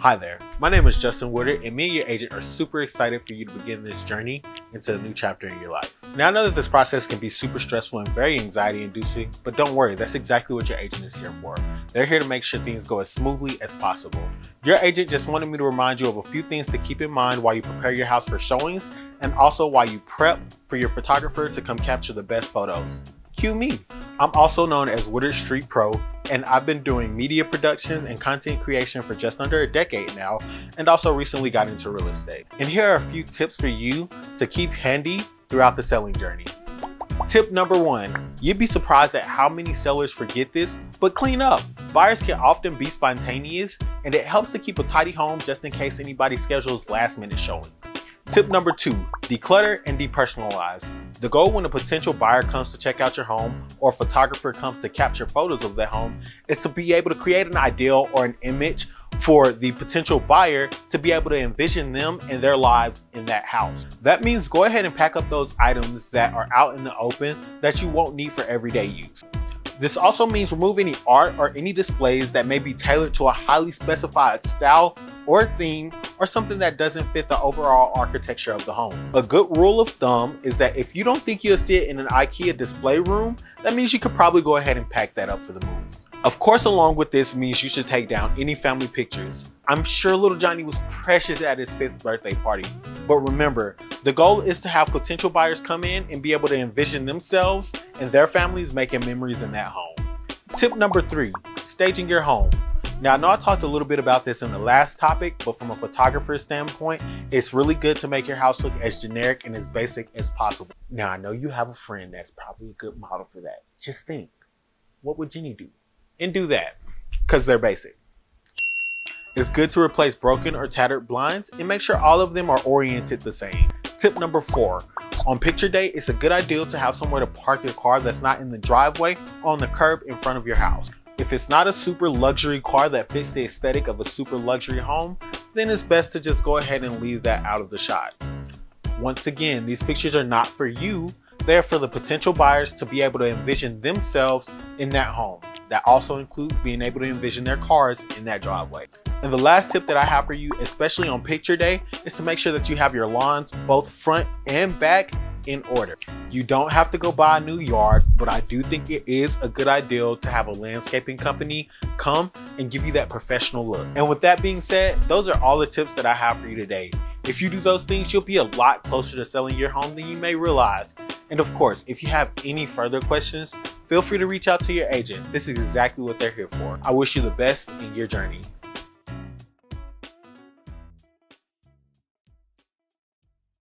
Hi there, my name is Justin Woodard, and me and your agent are super excited for you to begin this journey into a new chapter in your life. Now I know that this process can be super stressful and very anxiety inducing, but don't worry, that's exactly what your agent is here for. They're here to make sure things go as smoothly as possible. Your agent just wanted me to remind you of a few things to keep in mind while you prepare your house for showings, and also while you prep for your photographer to come capture the best photos. Cue me. I'm also known as Woodard Street Pro, and I've been doing media productions and content creation for just under a decade now, and also recently got into real estate. And here are a few tips for you to keep handy throughout the selling journey. Tip number 1, you'd be surprised at how many sellers forget this, but clean up. Buyers can often be spontaneous, and it helps to keep a tidy home just in case anybody schedules last minute showings. Tip number 2, declutter and depersonalize. The goal when a potential buyer comes to check out your home or a photographer comes to capture photos of their home is to be able to create an ideal or an image for the potential buyer to be able to envision them and their lives in that house. That means go ahead and pack up those items that are out in the open that you won't need for everyday use. This also means remove any art or any displays that may be tailored to a highly specified style or theme or something that doesn't fit the overall architecture of the home. A good rule of thumb is that if you don't think you'll see it in an IKEA display room, that means you could probably go ahead and pack that up for the moves. Of course, along with this means you should take down any family pictures. I'm sure little Johnny was precious at his 5th birthday party, but remember, the goal is to have potential buyers come in and be able to envision themselves and their families making memories in that home. Tip number 3, staging your home. Now, I know I talked a little bit about this in the last topic, but from a photographer's standpoint, it's really good to make your house look as generic and as basic as possible. Now, I know you have a friend that's probably a good model for that. Just think, what would Jenny do? And do that, because they're basic. It's good to replace broken or tattered blinds and make sure all of them are oriented the same. Tip number 4, on picture day, it's a good idea to have somewhere to park your car that's not in the driveway or on the curb in front of your house. If it's not a super luxury car that fits the aesthetic of a super luxury home, then it's best to just go ahead and leave that out of the shots. Once again, these pictures are not for you, they're for the potential buyers to be able to envision themselves in that home. That also includes being able to envision their cars in that driveway. And the last tip that I have for you, especially on picture day, is to make sure that you have your lawns, both front and back, in order. You don't have to go buy a new yard, but I do think it is a good idea to have a landscaping company come and give you that professional look. And with that being said, those are all the tips that I have for you today. If you do those things, you'll be a lot closer to selling your home than you may realize. And of course, if you have any further questions, feel free to reach out to your agent. This is exactly what they're here for. I wish you the best in your journey.